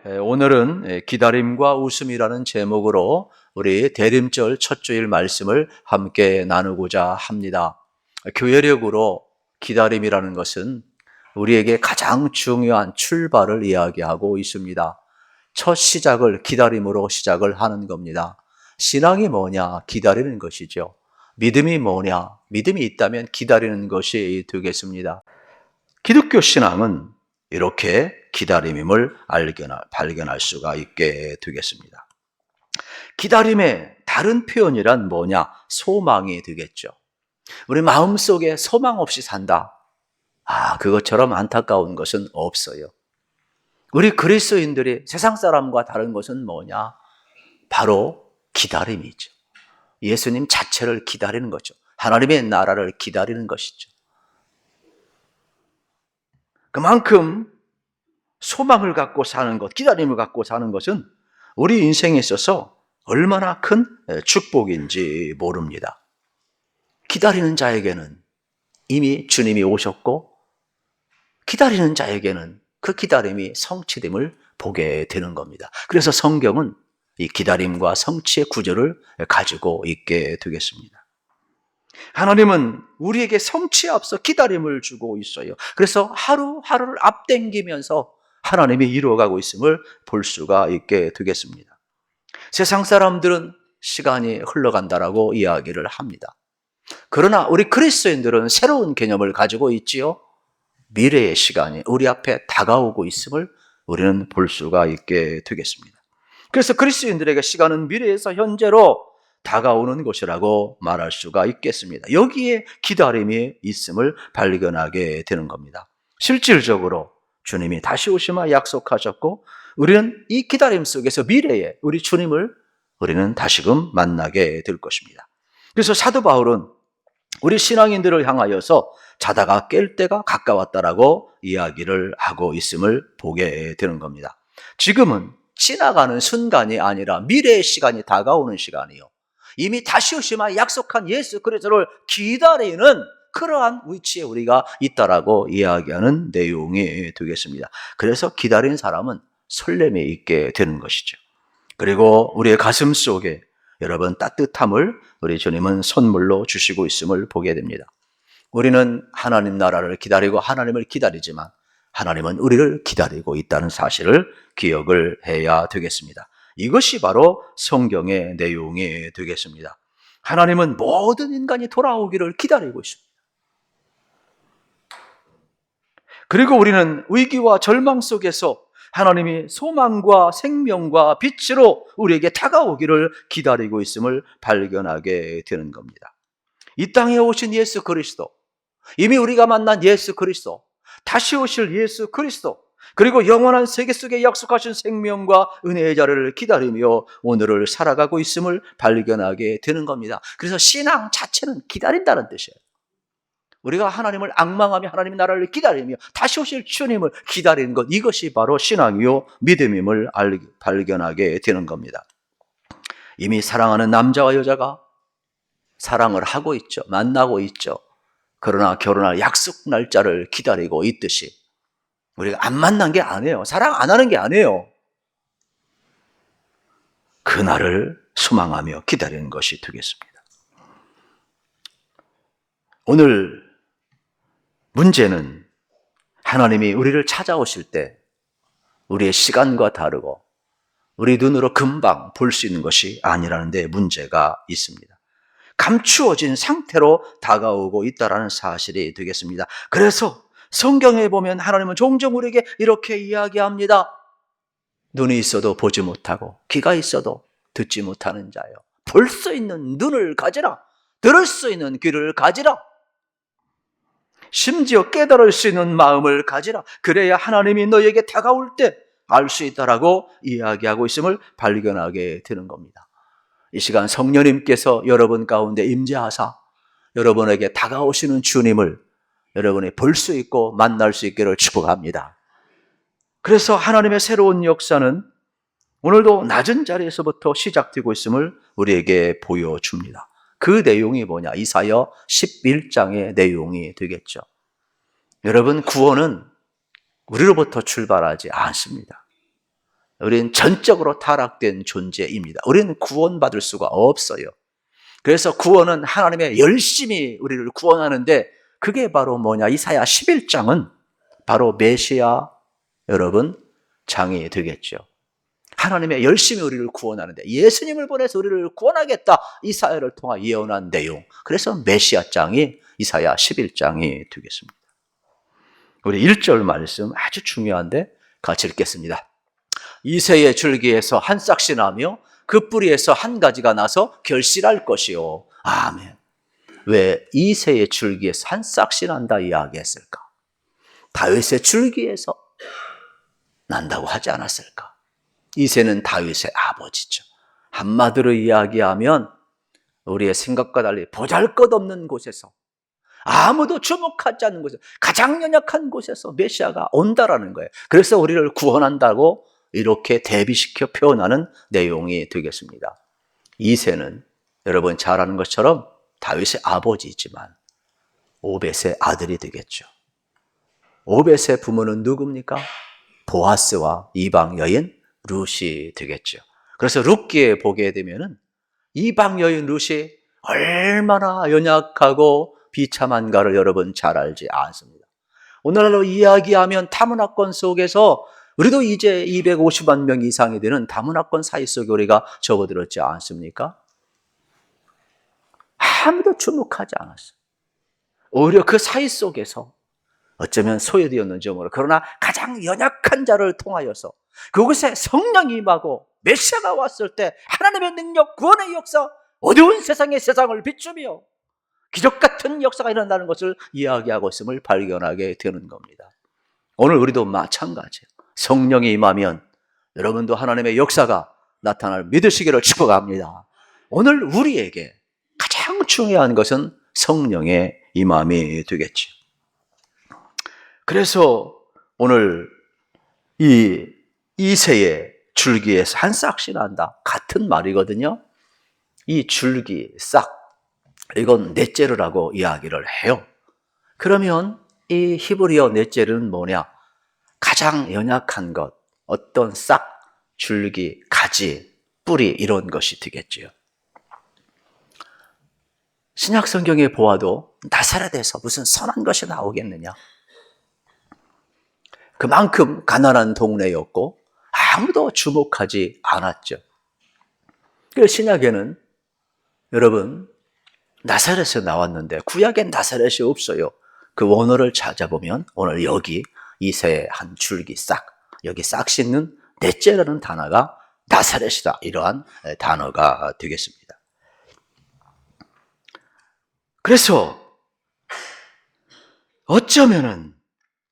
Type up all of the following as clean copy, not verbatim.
오늘은 기다림과 웃음이라는 제목으로 우리 대림절 첫 주일 말씀을 함께 나누고자 합니다. 교회력으로 기다림이라는 것은 우리에게 가장 중요한 출발을 이야기하고 있습니다. 첫 시작을 기다림으로 시작을 하는 겁니다. 신앙이 뭐냐? 기다리는 것이죠. 믿음이 뭐냐? 믿음이 있다면 기다리는 것이 되겠습니다. 기독교 신앙은 이렇게 기다림임을 발견할 수가 있게 되겠습니다. 기다림의 다른 표현이란 뭐냐? 소망이 되겠죠. 우리 마음속에 소망 없이 산다. 그것처럼 안타까운 것은 없어요. 우리 그리스도인들이 세상 사람과 다른 것은 뭐냐? 바로 기다림이죠. 예수님 자체를 기다리는 거죠. 하나님의 나라를 기다리는 것이죠. 그만큼 소망을 갖고 사는 것, 기다림을 갖고 사는 것은 우리 인생에 있어서 얼마나 큰 축복인지 모릅니다. 기다리는 자에게는 이미 주님이 오셨고, 기다리는 자에게는 그 기다림이 성취됨을 보게 되는 겁니다. 그래서 성경은 이 기다림과 성취의 구절을 가지고 있게 되겠습니다. 하나님은 우리에게 성취에 앞서 기다림을 주고 있어요. 그래서 하루하루를 앞당기면서 하나님이 이루어가고 있음을 볼 수가 있게 되겠습니다. 세상 사람들은 시간이 흘러간다라고 이야기를 합니다. 그러나 우리 그리스도인들은 새로운 개념을 가지고 있지요. 미래의 시간이 우리 앞에 다가오고 있음을 우리는 볼 수가 있게 되겠습니다. 그래서 그리스도인들에게 시간은 미래에서 현재로 다가오는 것이라고 말할 수가 있겠습니다. 여기에 기다림이 있음을 발견하게 되는 겁니다. 실질적으로 주님이 다시 오시마 약속하셨고, 우리는 이 기다림 속에서 미래에 우리 주님을 우리는 다시금 만나게 될 것입니다. 그래서 사도 바울은 우리 신앙인들을 향하여서 자다가 깰 때가 가까웠다라고 이야기를 하고 있음을 보게 되는 겁니다. 지금은 지나가는 순간이 아니라 미래의 시간이 다가오는 시간이요. 이미 다시 오시마 약속한 예수 그리스도를 기다리는 그러한 위치에 우리가 있다라고 이야기하는 내용이 되겠습니다. 그래서 기다리는 사람은 설렘이 있게 되는 것이죠. 그리고 우리의 가슴 속에 여러분 따뜻함을 우리 주님은 선물로 주시고 있음을 보게 됩니다. 우리는 하나님 나라를 기다리고 하나님을 기다리지만 하나님은 우리를 기다리고 있다는 사실을 기억을 해야 되겠습니다. 이것이 바로 성경의 내용이 되겠습니다. 하나님은 모든 인간이 돌아오기를 기다리고 있습니다. 그리고 우리는 위기와 절망 속에서 하나님이 소망과 생명과 빛으로 우리에게 다가오기를 기다리고 있음을 발견하게 되는 겁니다. 이 땅에 오신 예수 그리스도, 이미 우리가 만난 예수 그리스도, 다시 오실 예수 그리스도, 그리고 영원한 세계 속에 약속하신 생명과 은혜의 자리를 기다리며 오늘을 살아가고 있음을 발견하게 되는 겁니다. 그래서 신앙 자체는 기다린다는 뜻이에요. 우리가 하나님을 앙망하며 하나님의 나라를 기다리며 다시 오실 주님을 기다리는 것, 이것이 바로 신앙이요 믿음임을 발견하게 되는 겁니다. 이미 사랑하는 남자와 여자가 사랑을 하고 있죠. 만나고 있죠. 그러나 결혼할 약속 날짜를 기다리고 있듯이 우리가 안 만난 게 아니에요. 사랑 안 하는 게 아니에요. 그날을 소망하며 기다리는 것이 되겠습니다. 오늘 문제는 하나님이 우리를 찾아오실 때 우리의 시간과 다르고 우리 눈으로 금방 볼 수 있는 것이 아니라는 데 문제가 있습니다. 감추어진 상태로 다가오고 있다는 사실이 되겠습니다. 그래서 성경에 보면 하나님은 종종 우리에게 이렇게 이야기합니다. 눈이 있어도 보지 못하고 귀가 있어도 듣지 못하는 자요. 볼 수 있는 눈을 가지라. 들을 수 있는 귀를 가지라. 심지어 깨달을 수 있는 마음을 가지라. 그래야 하나님이 너에게 다가올 때 알 수 있다라고 이야기하고 있음을 발견하게 되는 겁니다. 이 시간 성령님께서 여러분 가운데 임재하사 여러분에게 다가오시는 주님을 여러분이 볼 수 있고 만날 수 있기를 축복합니다. 그래서 하나님의 새로운 역사는 오늘도 낮은 자리에서부터 시작되고 있음을 우리에게 보여줍니다. 그 내용이 뭐냐? 이사야 11장의 내용이 되겠죠. 여러분, 구원은 우리로부터 출발하지 않습니다. 우리는 전적으로 타락된 존재입니다. 우리는 구원받을 수가 없어요. 그래서 구원은 하나님의 열심히 우리를 구원하는데 그게 바로 뭐냐? 이사야 11장은 바로 메시아 여러분 장이 되겠죠. 하나님의 열심히 우리를 구원하는데 예수님을 보내서 우리를 구원하겠다. 이사야를 통해 예언한 내용. 그래서 메시아 장이 이사야 11장이 되겠습니다. 우리 1절 말씀 아주 중요한데 같이 읽겠습니다. 이새의 줄기에서 한 싹이 나며 그 뿌리에서 한 가지가 나서 결실할 것이요. 아멘. 왜 이새의 줄기에서 한 싹이 난다 이야기했을까? 다윗의 줄기에서 난다고 하지 않았을까? 이새는 다윗의 아버지죠. 한마디로 이야기하면 우리의 생각과 달리 보잘것없는 곳에서 아무도 주목하지 않는 곳에서 가장 연약한 곳에서 메시아가 온다라는 거예요. 그래서 우리를 구원한다고 이렇게 대비시켜 표현하는 내용이 되겠습니다. 이새는 여러분 잘 아는 것처럼 다윗의 아버지이지만 오벳의 아들이 되겠죠. 오벳의 부모는 누굽니까? 보아스와 이방 여인 룻이 되겠죠. 그래서 룻기에 보게 되면은 이방 여인 룻이 얼마나 연약하고 비참한가를 여러분 잘 알지 않습니다. 오늘날로 이야기하면 다문화권 속에서 우리도 이제 250만 명 이상이 되는 다문화권 사이 속에 우리가 접어들었지 않습니까? 아무도 주목하지 않았어요. 오히려 그 사이 속에서 어쩌면 소외되었는지 모르 그러나 가장 연약한 자를 통하여서 그곳에 성령이 임하고 메시아가 왔을 때 하나님의 능력, 구원의 역사, 어두운 세상에 세상을 비추며 기적 같은 역사가 일어난다는 것을 이야기하고 있음을 발견하게 되는 겁니다. 오늘 우리도 마찬가지예요. 성령이 임하면 여러분도 하나님의 역사가 나타날 믿으시기를 축복합니다. 오늘 우리에게 가장 중요한 것은 성령의 임함이 되겠죠. 그래서 오늘 이 이새의 줄기에서 한 싹씩 난다. 같은 말이거든요. 이 줄기, 싹, 이건 넷제르라고 이야기를 해요. 그러면 이 히브리어 넷제르는 뭐냐? 가장 연약한 것, 어떤 싹, 줄기, 가지, 뿌리 이런 것이 되겠지요. 신약 성경에 보아도 나사렛에서 무슨 선한 것이 나오겠느냐? 그만큼 가난한 동네였고 아무도 주목하지 않았죠. 그래서 신약에는 여러분 나사렛에서 나왔는데 구약엔 나사렛이 없어요. 그 원어를 찾아보면 오늘 여기 이새의 한 줄기 싹, 여기 싹 씻는 넷째라는 단어가 나사렛이다. 이러한 단어가 되겠습니다. 그래서 어쩌면은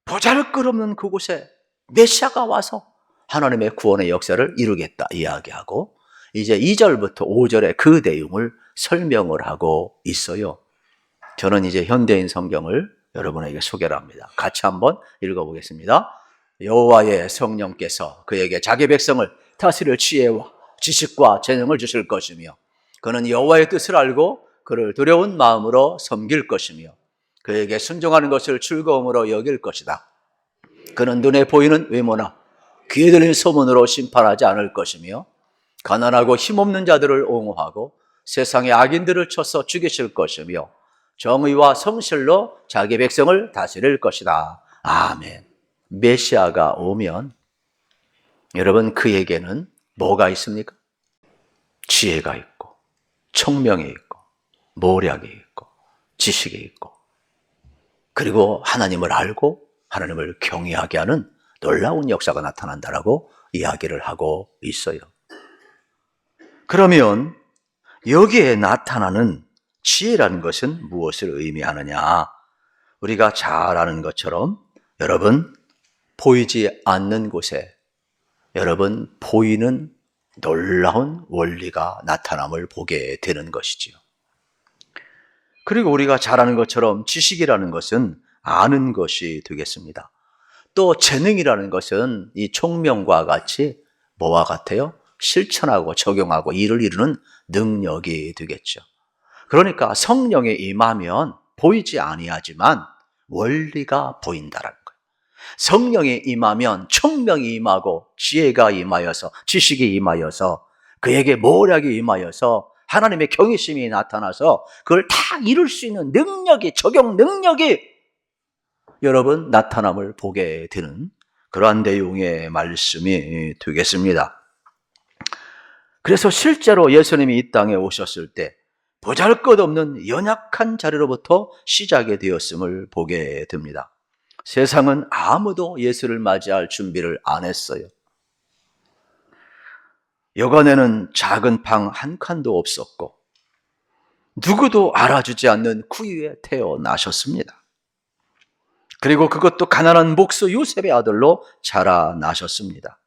보잘것없는 그곳에 메시아가 와서 하나님의 구원의 역사를 이루겠다 이야기하고 이제 2절부터 5절에 그 내용을 설명을 하고 있어요. 저는 이제 현대인 성경을 여러분에게 소개를 합니다. 같이 한번 읽어보겠습니다. 여호와의 성령께서 그에게 자기 백성을 다스릴 지혜와 지식과 재능을 주실 것이며 그는 여호와의 뜻을 알고 그를 두려운 마음으로 섬길 것이며 그에게 순종하는 것을 즐거움으로 여길 것이다. 그는 눈에 보이는 외모나 귀에 들리는 소문으로 심판하지 않을 것이며 가난하고 힘없는 자들을 옹호하고 세상의 악인들을 쳐서 죽이실 것이며 정의와 성실로 자기 백성을 다스릴 것이다. 아멘. 메시아가 오면 여러분 그에게는 뭐가 있습니까? 지혜가 있고 총명이 있고 모략이 있고 지식이 있고 그리고 하나님을 알고 하나님을 경외하게 하는 놀라운 역사가 나타난다라고 이야기를 하고 있어요. 그러면 여기에 나타나는 지혜라는 것은 무엇을 의미하느냐? 우리가 잘 아는 것처럼 여러분 보이지 않는 곳에 여러분 보이는 놀라운 원리가 나타남을 보게 되는 것이지요. 그리고 우리가 잘 아는 것처럼 지식이라는 것은 아는 것이 되겠습니다. 또 재능이라는 것은 이 총명과 같이 뭐와 같아요? 실천하고 적용하고 일을 이루는 능력이 되겠죠. 그러니까 성령에 임하면 보이지 아니하지만 원리가 보인다라는 거예요. 성령이 임하면 총명이 임하고 지혜가 임하여서 지식이 임하여서 그에게 모략이 임하여서 하나님의 경외심이 나타나서 그걸 다 이룰 수 있는 능력이, 적용 능력이 여러분 나타남을 보게 되는 그러한 내용의 말씀이 되겠습니다. 그래서 실제로 예수님이 이 땅에 오셨을 때 보잘것없는 연약한 자리로부터 시작이 되었음을 보게 됩니다. 세상은 아무도 예수를 맞이할 준비를 안 했어요. 여관에는 작은 방 한 칸도 없었고 누구도 알아주지 않는 구유에 태어나셨습니다. 그리고 그것도 가난한 목수 요셉의 아들로 자라나셨습니다.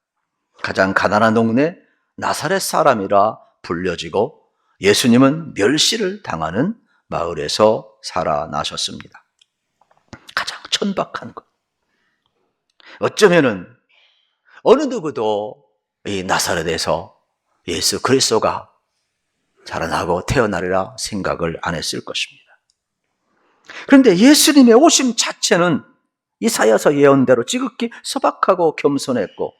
가장 가난한 동네 나사렛 사람이라 불려지고 예수님은 멸시를 당하는 마을에서 살아나셨습니다. 가장 천박한 것. 어쩌면은 어느 누구도 이 나사렛에서 예수 그리스도가 자라나고 태어나리라 생각을 안 했을 것입니다. 그런데 예수님의 오심 자체는 이사야서 예언대로 지극히 소박하고 겸손했고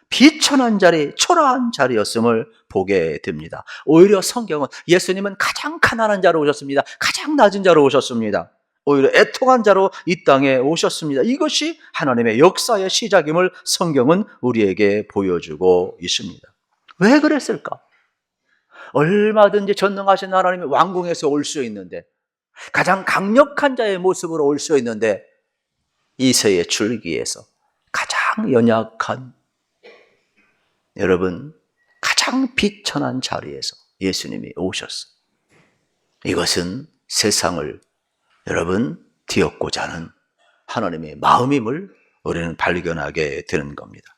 비천한 자리, 초라한 자리였음을 보게 됩니다. 오히려 성경은 예수님은 가장 가난한 자로 오셨습니다. 가장 낮은 자로 오셨습니다. 오히려 애통한 자로 이 땅에 오셨습니다. 이것이 하나님의 역사의 시작임을 성경은 우리에게 보여주고 있습니다. 왜 그랬을까? 얼마든지 전능하신 하나님이 왕궁에서 올 수 있는데, 가장 강력한 자의 모습으로 올 수 있는데, 이새의 줄기에서 가장 연약한, 여러분 가장 비천한 자리에서 예수님이 오셨어요. 이것은 세상을 여러분 뒤엎고자 하는 하나님의 마음임을 우리는 발견하게 되는 겁니다.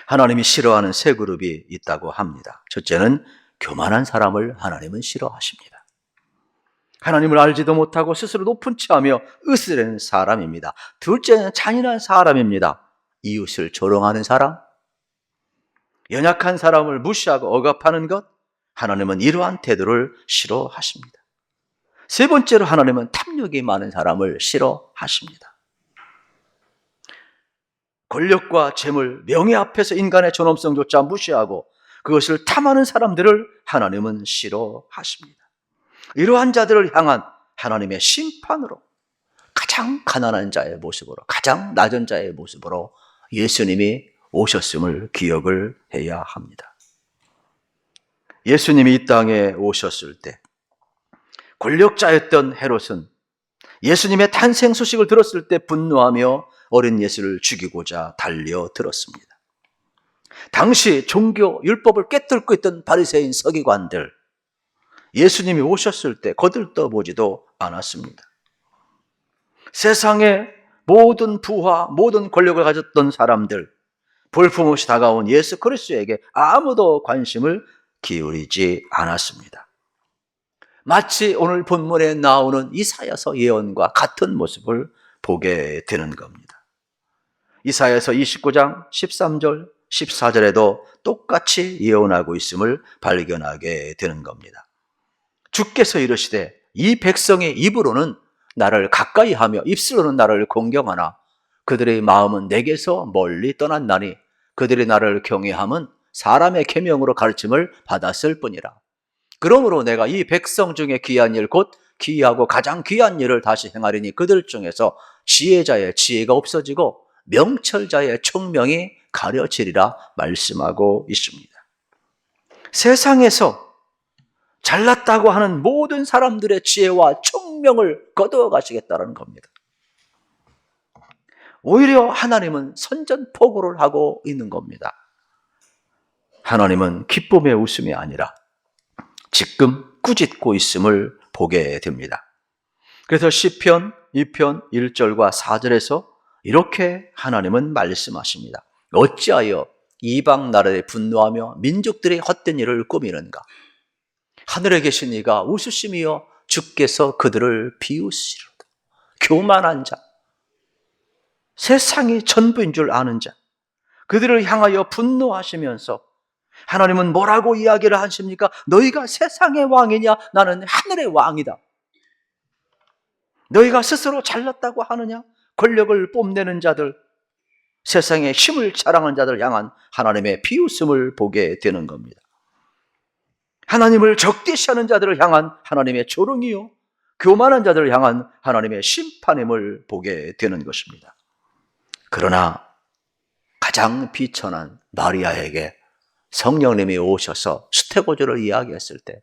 하나님이 싫어하는 세 그룹이 있다고 합니다. 첫째는 교만한 사람을 하나님은 싫어하십니다. 하나님을 알지도 못하고 스스로 높은 체하며 으스레는 사람입니다. 둘째는 잔인한 사람입니다. 이웃을 조롱하는 사람, 연약한 사람을 무시하고 억압하는 것, 하나님은 이러한 태도를 싫어하십니다. 세 번째로 하나님은 탐욕이 많은 사람을 싫어하십니다. 권력과 재물, 명예 앞에서 인간의 존엄성조차 무시하고 그것을 탐하는 사람들을 하나님은 싫어하십니다. 이러한 자들을 향한 하나님의 심판으로 가장 가난한 자의 모습으로, 가장 낮은 자의 모습으로 예수님이 오셨음을 기억을 해야 합니다. 예수님이 이 땅에 오셨을 때 권력자였던 헤롯은 예수님의 탄생 소식을 들었을 때 분노하며 어린 예수를 죽이고자 달려들었습니다. 당시 종교 율법을 꿰뚫고 있던 바리새인 서기관들, 예수님이 오셨을 때 거들떠보지도 않았습니다. 세상의 모든 부와 모든 권력을 가졌던 사람들, 볼품없이 다가온 예수 그리스도에게 아무도 관심을 기울이지 않았습니다. 마치 오늘 본문에 나오는 이사야서 예언과 같은 모습을 보게 되는 겁니다. 이사야서 29장 13절, 14절에도 똑같이 예언하고 있음을 발견하게 되는 겁니다. 주께서 이르시되 이 백성의 입으로는 나를 가까이 하며 입술로는 나를 공경하나 그들의 마음은 내게서 멀리 떠났나니 그들이 나를 경외함은 사람의 계명으로 가르침을 받았을 뿐이라. 그러므로 내가 이 백성 중에 귀한 일, 곧 귀하고 가장 귀한 일을 다시 행하리니 그들 중에서 지혜자의 지혜가 없어지고 명철자의 총명이 가려지리라 말씀하고 있습니다. 세상에서 잘났다고 하는 모든 사람들의 지혜와 총명을 거두어 가시겠다는 겁니다. 오히려 하나님은 선전포고를 하고 있는 겁니다. 하나님은 기쁨의 웃음이 아니라 지금 꾸짖고 있음을 보게 됩니다. 그래서 시편 2편 1절과 4절에서 이렇게 하나님은 말씀하십니다. 어찌하여 이방 나라에 분노하며 민족들의 헛된 일을 꾸미는가? 하늘에 계신 이가 웃으심이여 주께서 그들을 비웃으시로다. 교만한 자, 세상이 전부인 줄 아는 자, 그들을 향하여 분노하시면서 하나님은 뭐라고 이야기를 하십니까? 너희가 세상의 왕이냐? 나는 하늘의 왕이다. 너희가 스스로 잘났다고 하느냐? 권력을 뽐내는 자들, 세상에 힘을 자랑하는 자들 향한 하나님의 비웃음을 보게 되는 겁니다. 하나님을 적대시하는 자들을 향한 하나님의 조롱이요, 교만한 자들을 향한 하나님의 심판임을 보게 되는 것입니다. 그러나 가장 비천한 마리아에게 성령님이 오셔서 수태고조를 이야기했을 때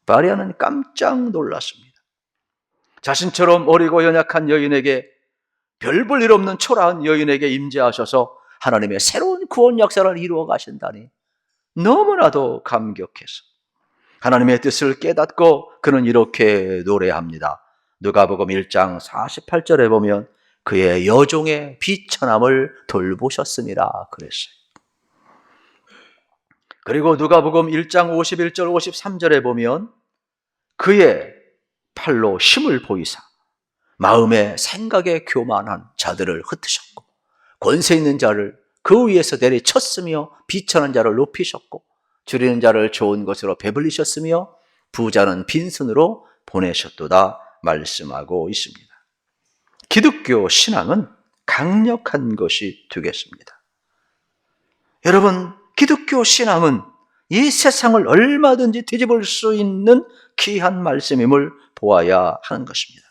마리아는 깜짝 놀랐습니다. 자신처럼 어리고 연약한 여인에게, 별 볼 일 없는 초라한 여인에게 임재하셔서 하나님의 새로운 구원 역사를 이루어 가신다니 너무나도 감격해서 하나님의 뜻을 깨닫고 그는 이렇게 노래합니다. 누가복음 1장 48절에 보면 그의 여종의 비천함을 돌보셨습니다 그랬어요. 그리고 누가복음 1장 51절 53절에 보면 그의 팔로 힘을 보이사 마음의 생각에 교만한 자들을 흩으셨고 권세 있는 자를 그 위에서 내리쳤으며 비천한 자를 높이셨고 줄이는 자를 좋은 것으로 배불리셨으며 부자는 빈손으로 보내셨도다 말씀하고 있습니다. 기독교 신앙은 강력한 것이 되겠습니다. 여러분, 기독교 신앙은 이 세상을 얼마든지 뒤집을 수 있는 귀한 말씀임을 보아야 하는 것입니다.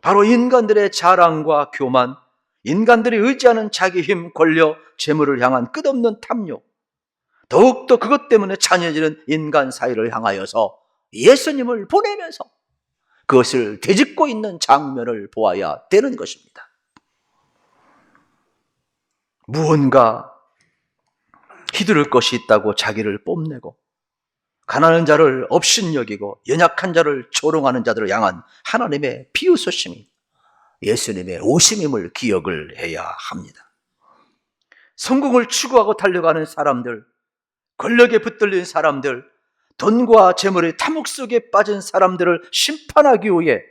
바로 인간들의 자랑과 교만, 인간들이 의지하는 자기 힘, 권력, 재물을 향한 끝없는 탐욕, 더욱더 그것 때문에 잔인해지는 인간 사이를 향하여서 예수님을 보내면서 그것을 되짚고 있는 장면을 보아야 되는 것입니다. 무언가 휘두를 것이 있다고 자기를 뽐내고 가난한 자를 업신여기고 연약한 자를 조롱하는 자들을 향한 하나님의 비웃으심이 예수님의 오심임을 기억을 해야 합니다. 성공을 추구하고 달려가는 사람들, 권력에 붙들린 사람들, 돈과 재물의 탐욕 속에 빠진 사람들을 심판하기 위해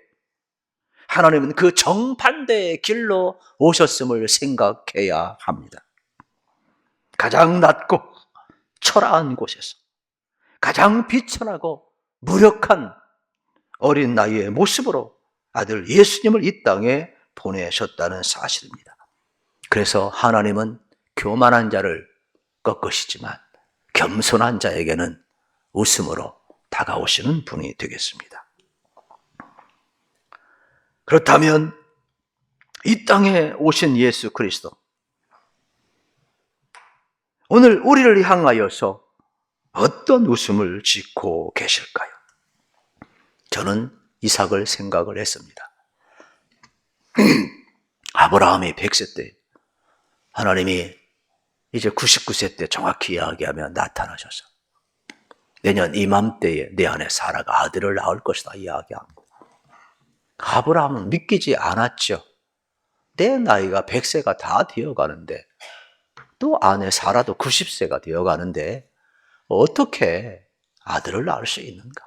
하나님은 그 정반대의 길로 오셨음을 생각해야 합니다. 가장 낮고 초라한 곳에서 가장 비천하고 무력한 어린 나이의 모습으로 아들 예수님을 이 땅에 보내셨다는 사실입니다. 그래서 하나님은 교만한 자를 꺾으시지만 겸손한 자에게는 웃음으로 다가오시는 분이 되겠습니다. 그렇다면 이 땅에 오신 예수 그리스도, 오늘 우리를 향하여서 어떤 웃음을 짓고 계실까요? 저는 이삭을 생각을 했습니다. 아브라함이 100세 때, 하나님이 이제 99세 때 정확히 이야기하면 나타나셔서 내년 이맘때에 내 안에 사라가 아들을 낳을 것이다 이야기합니다. 아브라함은 믿기지 않았죠. 내 나이가 100세가 다 되어가는데, 또 아내 사라도 90세가 되어가는데 어떻게 아들을 낳을 수 있는가?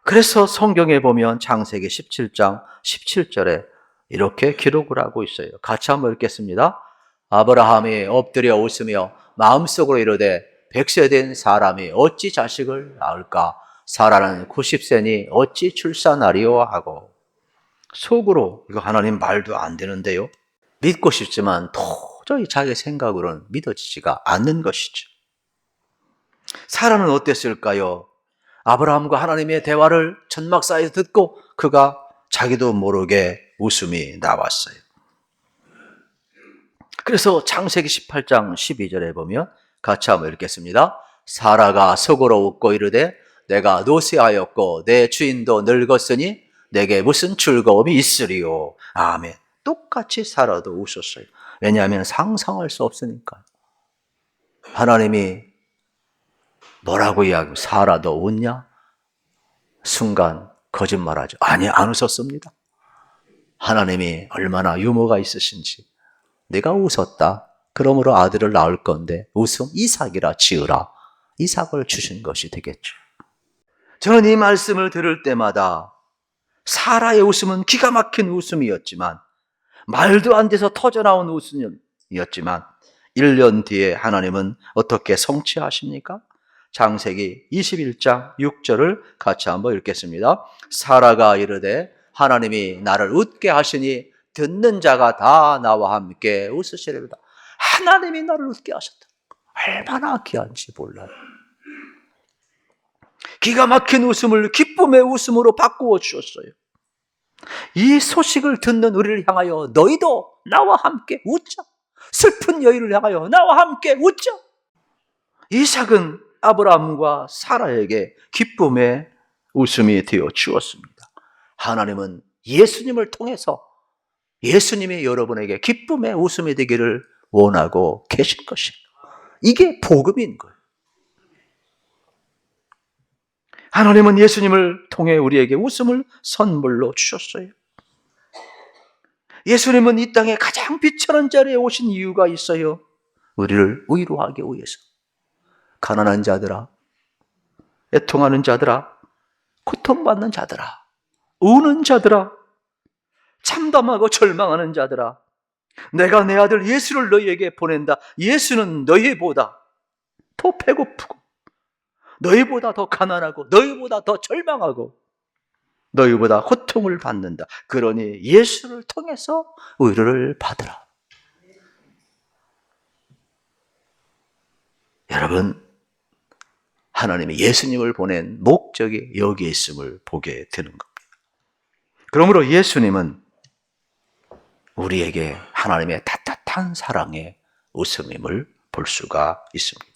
그래서 성경에 보면 창세기 17장 17절에 이렇게 기록을 하고 있어요. 같이 한번 읽겠습니다. 아브라함이 엎드려 웃으며 마음속으로 이르되 100세 된 사람이 어찌 자식을 낳을까? 사라는 90세니 어찌 출산하리요? 하고, 속으로 이거 하나님 말도 안 되는데요, 믿고 싶지만 도저히 자기 생각으로는 믿어지지가 않는 것이죠. 사라는 어땠을까요? 아브라함과 하나님의 대화를 천막 사이에서 듣고 그가 자기도 모르게 웃음이 나왔어요. 그래서 창세기 18장 12절에 보면 같이 한번 읽겠습니다. 사라가 속으로 웃고 이르되 내가 노쇠하였고 내 주인도 늙었으니 내게 무슨 즐거움이 있으리요. 아멘. 똑같이 사라도 웃었어요. 왜냐하면 상상할 수 없으니까. 하나님이 뭐라고 이야기하고 사라도 웃냐? 순간 거짓말하죠. 아니, 안 웃었습니다. 하나님이 얼마나 유머가 있으신지. 내가 웃었다. 그러므로 아들을 낳을 건데 웃음 이삭이라 지으라. 이삭을 주신 것이 되겠죠. 저는 이 말씀을 들을 때마다 사라의 웃음은 기가 막힌 웃음이었지만, 말도 안 돼서 터져나온 웃음이었지만 1년 뒤에 하나님은 어떻게 성취하십니까? 창세기 21장 6절을 같이 한번 읽겠습니다. 사라가 이르되 하나님이 나를 웃게 하시니 듣는 자가 다 나와 함께 웃으시리로다. 하나님이 나를 웃게 하셨다. 얼마나 귀한지 몰라요. 기가 막힌 웃음을 기쁨의 웃음으로 바꾸어 주셨어요. 이 소식을 듣는 우리를 향하여 너희도 나와 함께 웃자. 슬픈 여인을 향하여 나와 함께 웃자. 이삭은 아브라함과 사라에게 기쁨의 웃음이 되어 주었습니다. 하나님은 예수님을 통해서 예수님이 여러분에게 기쁨의 웃음이 되기를 원하고 계신 것이에요. 이게 복음인 거예요. 하나님은 예수님을 통해 우리에게 웃음을 선물로 주셨어요. 예수님은 이 땅에 가장 비천한 자리에 오신 이유가 있어요. 우리를 위로하기 위해서. 가난한 자들아, 애통하는 자들아, 고통받는 자들아, 우는 자들아, 참담하고 절망하는 자들아, 내가 내 아들 예수를 너희에게 보낸다. 예수는 너희보다 더 배고프고 너희보다 더 가난하고 너희보다 더 절망하고 너희보다 고통을 받는다. 그러니 예수를 통해서 위로를 받으라. 여러분, 하나님이 예수님을 보낸 목적이 여기에 있음을 보게 되는 겁니다. 그러므로 예수님은 우리에게 하나님의 따뜻한 사랑의 웃음임을 볼 수가 있습니다.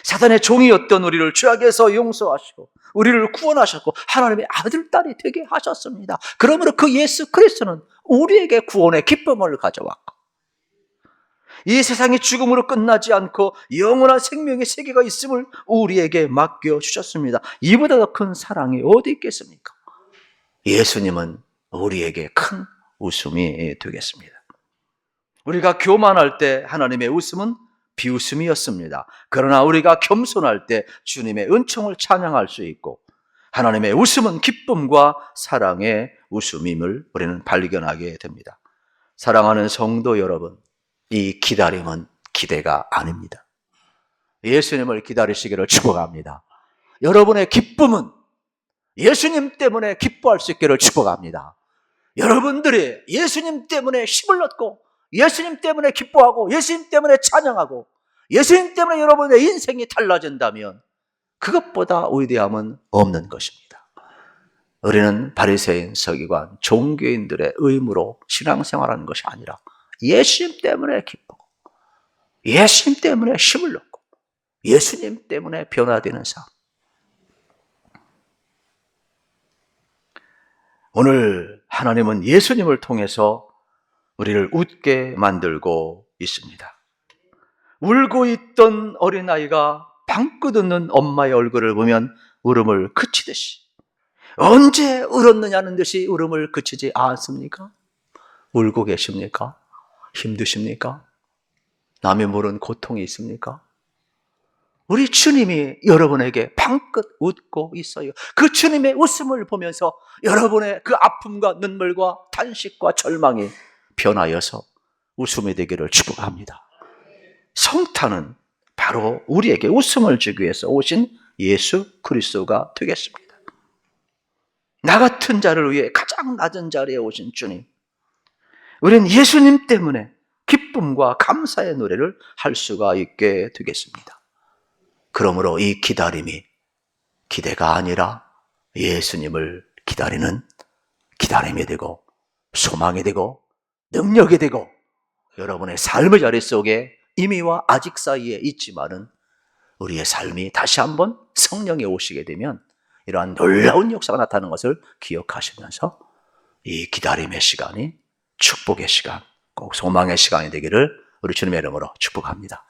사단의 종이었던 우리를 죄악에서 용서하시고 우리를 구원하셨고 하나님의 아들, 딸이 되게 하셨습니다. 그러므로 그 예수 그리스도는 우리에게 구원의 기쁨을 가져왔고 이 세상이 죽음으로 끝나지 않고 영원한 생명의 세계가 있음을 우리에게 맡겨주셨습니다. 이보다 더 큰 사랑이 어디 있겠습니까? 예수님은 우리에게 큰 웃음이 되겠습니다. 우리가 교만할 때 하나님의 웃음은 비웃음이었습니다. 그러나 우리가 겸손할 때 주님의 은총을 찬양할 수 있고 하나님의 웃음은 기쁨과 사랑의 웃음임을 우리는 발견하게 됩니다. 사랑하는 성도 여러분, 이 기다림은 기대가 아닙니다. 예수님을 기다리시기를 축복합니다. 여러분의 기쁨은 예수님 때문에 기뻐할 수 있기를 축복합니다. 여러분들이 예수님 때문에 힘을 얻고 예수님 때문에 기뻐하고 예수님 때문에 찬양하고 예수님 때문에 여러분의 인생이 달라진다면 그것보다 위대함은 없는 것입니다. 우리는 바리새인, 서기관, 종교인들의 의무로 신앙생활하는 것이 아니라 예수님 때문에 기쁘고 예수님 때문에 힘을 얻고 예수님 때문에 변화되는 삶. 오늘 하나님은 예수님을 통해서 우리를 웃게 만들고 있습니다. 울고 있던 어린아이가 방긋 웃는 엄마의 얼굴을 보면 울음을 그치듯이 언제 울었느냐는 듯이 울음을 그치지 않습니까? 울고 계십니까? 힘드십니까? 남이 모르는 고통이 있습니까? 우리 주님이 여러분에게 방긋 웃고 있어요. 그 주님의 웃음을 보면서 여러분의 그 아픔과 눈물과 탄식과 절망이 변하여서 웃음이 되기를 축복합니다. 성탄은 바로 우리에게 웃음을 주기 위해서 오신 예수 그리스도가 되겠습니다. 나 같은 자를 위해 가장 낮은 자리에 오신 주님. 우리는 예수님 때문에 기쁨과 감사의 노래를 할 수가 있게 되겠습니다. 그러므로 이 기다림이 기대가 아니라 예수님을 기다리는 기다림이 되고 소망이 되고 능력이 되고 여러분의 삶의 자리 속에 이미와 아직 사이에 있지만은 우리의 삶이 다시 한번 성령이 오시게 되면 이러한 놀라운 역사가 나타나는 것을 기억하시면서 이 기다림의 시간이 축복의 시간, 꼭 소망의 시간이 되기를 우리 주님의 이름으로 축복합니다.